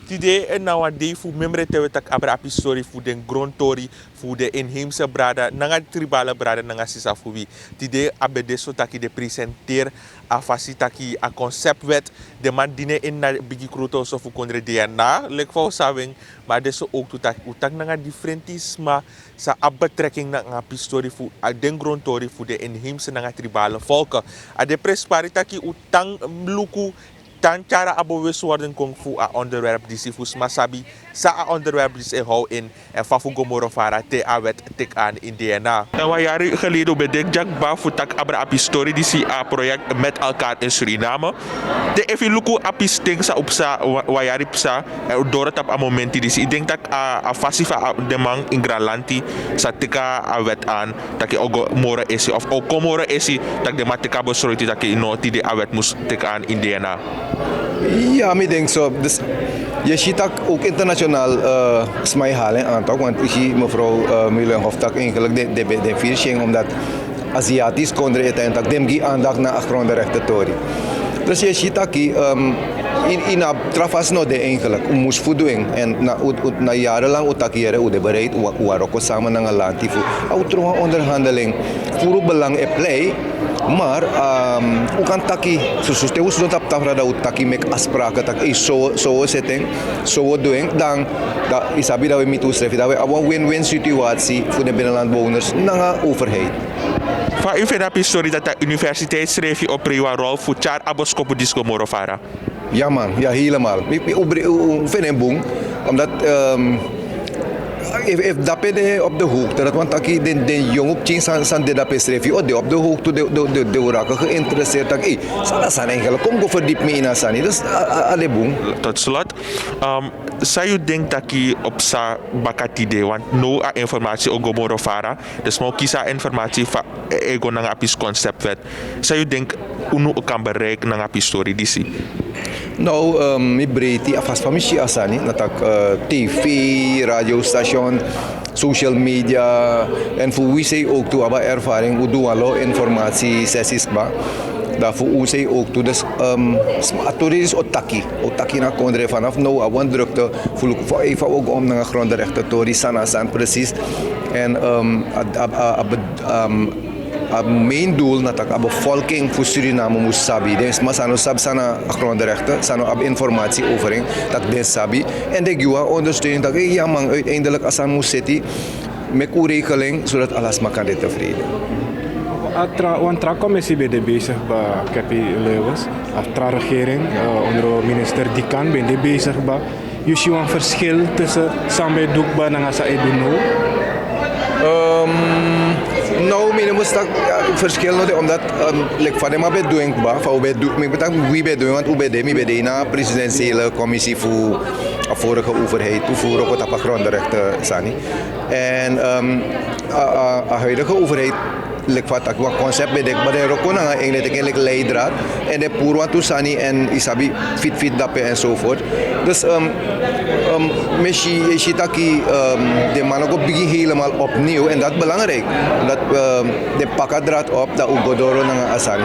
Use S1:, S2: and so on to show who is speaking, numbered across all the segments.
S1: Today en nowadays fu membre te tak abra apistori fu den grontori fu de inheemse brada nanga tribale brada nanga sisa fu bi. Today abede so taki de presenteer a fasi taki a concept wet de man dine in na bigi kroto so fu kondre DNA lek fo saving maar de so ook tu tak utak nanga differentisma sa abbetrekking na nga pistori fu a den grontori fu de inheemse nanga tribale volken. A de prespari taki utang mluku dan cara abo worden kung fu a onderwerp die si fus masabi sa a onderwerp die se hou in en fafu gomoro fara te a wet tik aan in DNA. En wat jaren geleden bedek jak ba fu tak abra api story die si a project met elkaar in Suriname. De efi luku api sting sa upsa wayari psa door tap a momenti die si ik denk dat a fasifa de man in Gralanti sa tika a wet aan dat je ogo moro esi of o komoro esi dat de matika bo sorry dat je no ti de a wet mus tik aan in DNA.
S2: Ja, ik denk zo. Dus je ziet ook internationaal smij halen aan toch, want ik zie mevrouw Meulenhof tak eigenlijk de viering omdat Aziatisch konden uiteindelijk demgi aandacht naar achtergrondrechten tori. Dus je ziet dat in trafas no de eigenlijk moest voedoen en na jarenlang utakeren hoe de bereid hoe ook samen naar een land die voor onderhandeling voor belang e play. Maar hoe kan taki zoals de usus dat tafra dat taki mek afspraken tak is zo setting zo doen dan dat is abi dat we met ons dat we een win-win situatie voor de binnenlandbewoners naar de overheid.
S1: Van u vindt dat story dat de universiteit schreef je op Rewa rol voor char aboskopu disco morofara.
S2: Ja man, ja helemaal. Ik vind het boem omdat if dapede op de hoogte dat want aki den jong op tien san de dape schreef of de op de hoogte de raken geïnteresseerd dat sana san eigenlijk kom go verdiep me in asani dus alle boem.
S1: Tot slot zou je denken dat je op sa bakatide want no a informatie o gomoro fara dus mo kisa informatie van ego nang apis concept wet zou je denken unu kan bereiken nang apis story disi.
S2: Nou, mi breedte afas van missie asani, natak TV, radiostation, social media en voor wie zij ook toe hebben ervaring, hoe doen alle informatie sessies ba. Daarvoor hoe zij ook toe dus atoris otaki na kondre vanaf nou awan drukte voel ik even ook om naar grondrechten tori sana san precies en main doel natak abo bevolking voor Suriname moest sabi. Dus mas ano sab sana grondrechten, sana ab informatie overing dat den sabi en de giwa ondersteuning dat ja man uiteindelijk asan moest zitten met uw regeling zodat alles maar kan dit tevreden.
S3: Atra commissie bij de bezig bij Capi Leuwens, atra regering onder minister Dikan ben de bezig bij. Je ziet een verschil tussen sambe doekba en asa eduno.
S2: Nou, mijn moest dat verschil nog omdat like van hem bij doen ba, van wie bij doen want hoe bij de bij na presidentiële commissie voor vorige overheid, voor ook het grondrechten sani en huidige overheid lek wat ak wa concept bedek bade rokona nga eigenlijk leidraad en de purwa tu sani en isabi fit dape en so voort dus meshi shitaki de manogo bigi helemaal opnieuw en dat belangrijk dat de pakadraad op dat ugodoro nga asani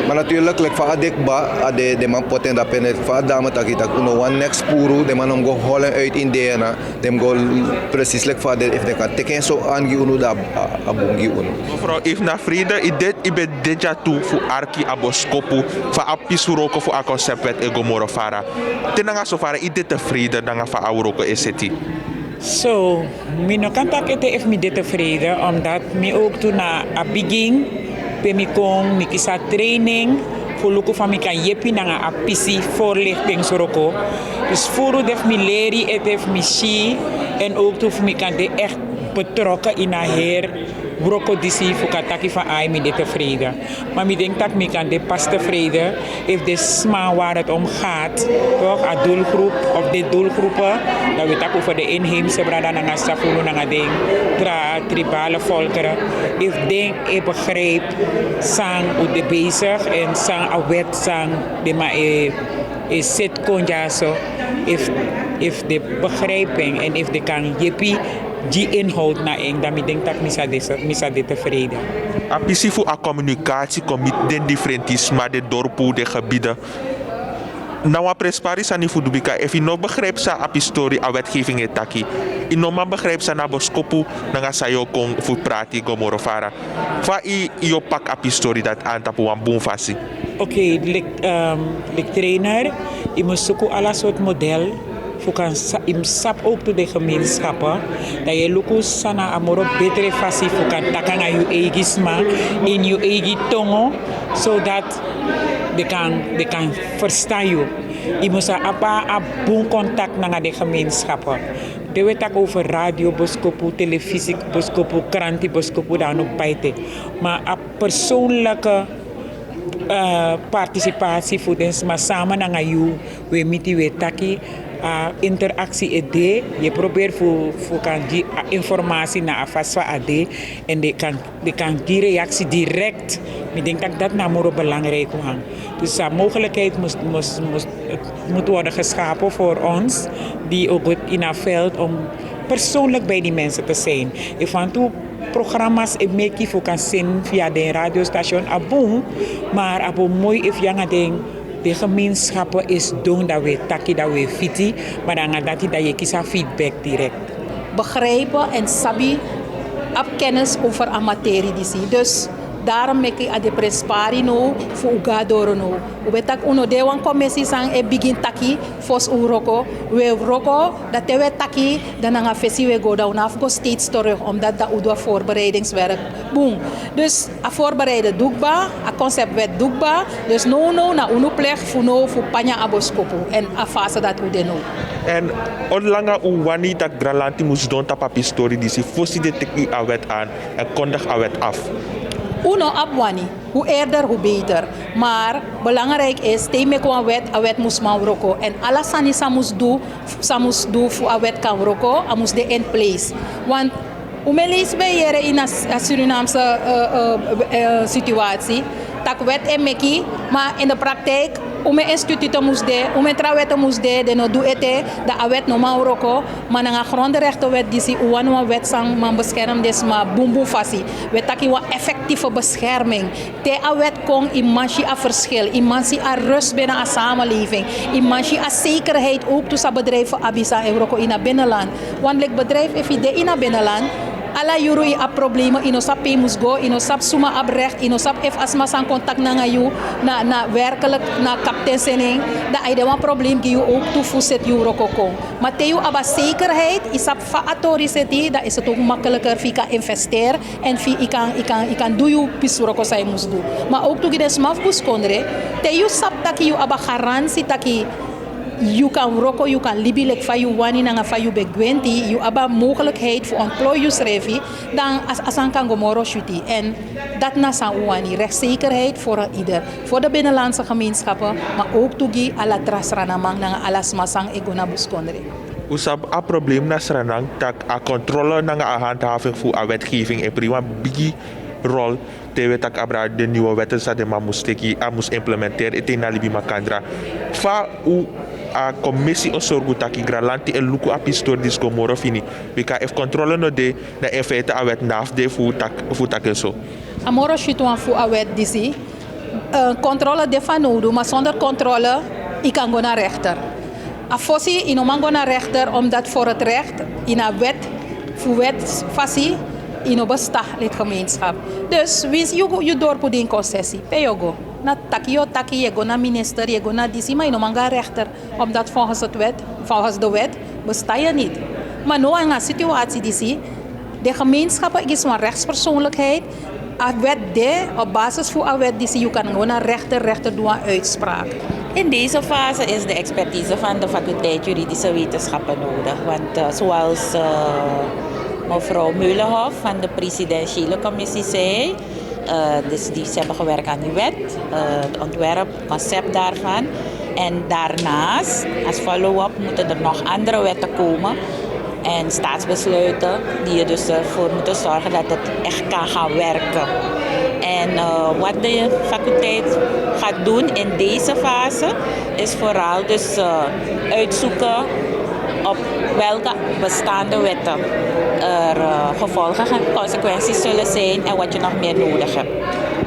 S2: maar natuurlijk lek va adek ba de man poten dape net va dame takitak uno one next puru de man go holen uit in DNA dem go precies lek va de if de kan teken so angi unu da abungi unu.
S1: If na vrede ibe deja tu fu arki aboskopu fa apisuroko fu a concept wet ego morofara tenanga so fara ide te vrede danga fa auroko eseti.
S4: So, mi no kan tak ete if mi de tevreden omdat mi ook toen na a begin pe mi kon mi kisa training voor luku van mi kan jepi nanga a pisi voorlichting soroko. Dus voor def mi leri et def mi si en ook toen mi kan de echt betrokken in a heer broko disi fukataki van ai mi de tevreden. Maar mi denk dat mi kan de pas tevreden if de sma waar het om gaat, toch, a doelgroep of de doelgroepen, dat we tak over de inheemse brada nanga safunu nanga ding, tribale volkeren, if denk e begreep sang u de bezig en sang a wet sang de ma e set konjaso if de begrijping en if de kan jepi die inhoud na eng, dan denk dat misa de tevreden.
S1: Apisi fu a communicatie komit den differentisme de dorpu de gebieden. Nou, prespari sa ni fudubika, if je no begrijpt sa apistori a wetgeving etaki, je no man begrijpt sa na boskopu nanga sayo kong fu prati gomorofara. Fa io pak apistori dat antapu wan boom fasi.
S4: Oké, lik trainer, je moet zoeken alle soort model. Je sap ook to de gemeenschappen. Dat je lukus sana amoro betere fasi fukan takanga je eigen smaak in je eigen tongo, zodat they kan verstaan je. Je moet een boom contact naar de gemeenschappen. De wet ook over radio, boskopu, televisie, boskopu, kranti, boskopu, dan ook bijten. Maar een persoonlijke participatie voor de maar samen naar je, we miti we taki. Interactie ide, je probeert voor kan die informatie naar afaswa ade en de kan die reactie direct. Ik denk dat dat nou belangrijk is. Dus de mogelijkheid moet worden geschapen voor ons die ook in het veld om persoonlijk bij die mensen te zijn. Ik van toe programma's ik make voor kan zien via de radiostation aboom, maar abo mooi if janga ding. De gemeenschappen is doen dat we taki dat we fiti, maar dan dat je kies feedback direct.
S5: Begrijpen en sabi op kennis over een materie die zie. Dus daarom maak ik de prespari no voor ugadoro no. We tak uno de wan commissie sang e begin taki fos uroko. We roko dat we taki dan een fesi we go down af go steeds terug omdat dat udo voorbereidingswerk boom. Dus a voorbereiden doekba, a concept wet doekba. Dus no na uno plek voor panya aboskopu en a fase dat we no.
S1: En onlange uwani dat gralanti moest doen tap apistori die si fosi de teki a wet aan en kondig a wet af.
S5: Uno abwani, hoe eerder hoe beter. Maar belangrijk is, teme ko een wet moest man roko. En alles sani sa moest doen voor een wet kan roko, a moest de in place. Want lees bij jere in een Surinaamse situatie, tak wet en meki, maar in de praktijk, instituten moest de, trawetten moest de no doe ete, dat a wet no man roko, maar na grondrechtenwet die si uwan wet sang man bescherm des ma bumbu fasi. We taki wa effectieve bescherming. Te a wet kon imansi a verschil, imansi a rust binnen a samenleving, imansi a zekerheid ook tussen bedrijven abisa en roko in a binnenland. Want like bedrijf if je de in a binnenland, alla jurui a problemen ino sap pemus go ino sap suma abrecht ino sap if asma san contact na you na werkelijk na kapteinsening da ai de wan probleem ki you ook toevoezet you rokoko maar te you aba zekerheid isap fa autoriteiti da is het ook makkelijker fika investeer en fi ikan do you pisroko sai mus do maar ook to gides maf buskondre te you sap taki you aba garantie taki you kan roko, you kan libi fa you wani nanga fa you begwenti, you aba mogelijkheid voor employersrevi, dan asan kan gomoro shuti. En dat na san wani, rechtszekerheid voor ieder. Voor de binnenlandse gemeenschappen, maar ook toegi ala trasranamang nanga alas masang egona buskondre.
S1: Usap a probleem na sranang tak a controle nanga a handhaving voor a wetgeving en prima bigi rol te wetak abra de nieuwe wetten sa de mamusteki a mus implementeren ete na libi makandra. Fa u a commissie o sorgu taki gralanti e luku a pistor dis gomoro fini. Bika if controle no de na in feite a wet naf de fu tak en so.
S5: Amoro shituan fu a wet disi. Controle de fanudu, maar zonder controle ik kan go naar rechter. A fossi inoman go naar rechter omdat voor het recht in a wet fu wet fasi ino besta het gemeenschap. Dus wins je dorp din concessie. Peyogo. Na taki je go na minister, je go na disi, maar ino manga rechter. Omdat volgens de wet besta je niet. Maar nu in een situatie disi, de gemeenschappen is een rechtspersoonlijkheid. A wet op basis van a wet disi, je kan gewoon naar rechter doen een uitspraak.
S6: In deze fase is de expertise van de faculteit juridische wetenschappen nodig. Want zoals mevrouw Meulenhof van de presidentiële commissie zei, dus ze hebben gewerkt aan die wet, het ontwerp, het concept daarvan. En daarnaast, als follow-up, moeten er nog andere wetten komen en staatsbesluiten die er dus voor moeten zorgen dat het echt kan gaan werken. En wat de faculteit gaat doen in deze fase is vooral dus uitzoeken op welke bestaande wetten er gevolgen en consequenties zullen zijn en wat je nog meer nodig hebt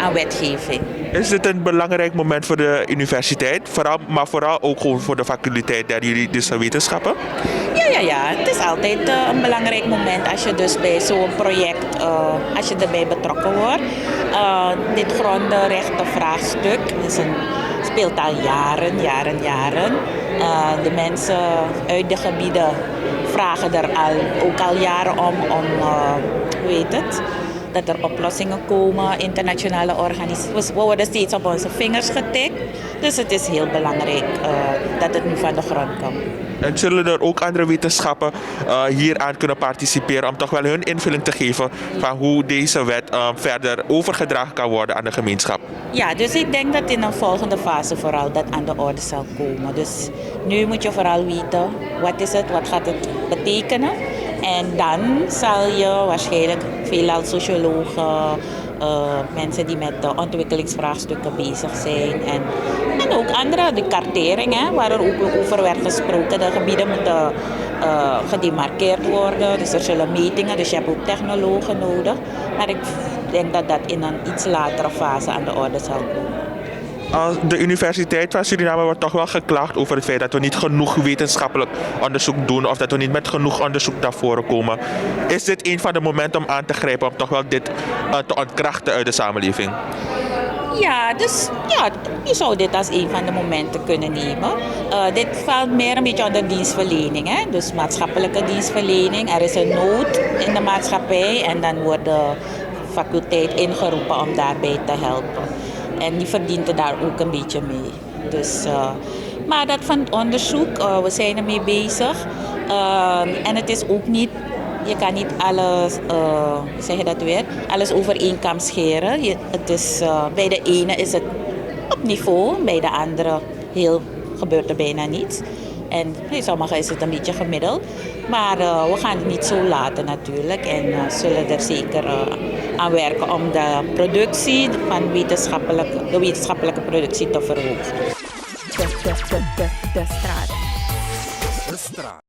S6: aan wetgeving.
S1: Is dit een belangrijk moment voor de universiteit? Maar vooral ook gewoon voor de faculteit der juridische wetenschappen?
S6: Ja. Het is altijd een belangrijk moment als je dus bij zo'n project, als je erbij betrokken wordt. Dit grondrechtenvraagstuk speelt al jaren. De mensen uit de gebieden vragen er ook al jaren om hoe heet het? Dat er oplossingen komen, internationale organisaties. We worden steeds op onze vingers getikt. Dus het is heel belangrijk dat het nu van de grond komt.
S1: En zullen er ook andere wetenschappen hieraan kunnen participeren om toch wel hun invulling te geven van hoe deze wet verder overgedragen kan worden aan de gemeenschap?
S6: Ja, dus ik denk dat in een volgende fase vooral dat aan de orde zal komen. Dus nu moet je vooral weten, wat is het, wat gaat het betekenen? En dan zal je waarschijnlijk veelal sociologen, mensen die met ontwikkelingsvraagstukken bezig zijn en ook andere, de kartering, waar er ook over werd gesproken. De gebieden moeten gedemarkeerd worden, dus er zullen metingen, dus je hebt ook technologen nodig. Maar ik denk dat dat in een iets latere fase aan de orde zal komen.
S1: De Universiteit van Suriname wordt toch wel geklaagd over het feit dat we niet genoeg wetenschappelijk onderzoek doen of dat we niet met genoeg onderzoek naar voren komen. Is dit een van de momenten om aan te grijpen om toch wel dit te ontkrachten uit de samenleving?
S6: Ja, dus ja, je zou dit als een van de momenten kunnen nemen. Dit valt meer een beetje onder dienstverlening, hè? Dus maatschappelijke dienstverlening. Er is een nood in de maatschappij en dan wordt de faculteit ingeroepen om daarbij te helpen. En die verdient er daar ook een beetje mee. Dus, maar dat van het onderzoek, we zijn ermee bezig. En het is ook niet, je kan niet alles, hoe zeg je dat weer, alles over één kam scheren. Het is, bij de ene is het op niveau, bij de andere gebeurt er bijna niets. En bij sommigen is het een beetje gemiddeld. Maar we gaan het niet zo laten natuurlijk. En zullen er zeker aan werken om de productie van de wetenschappelijke productie te verhogen.
S7: De straat.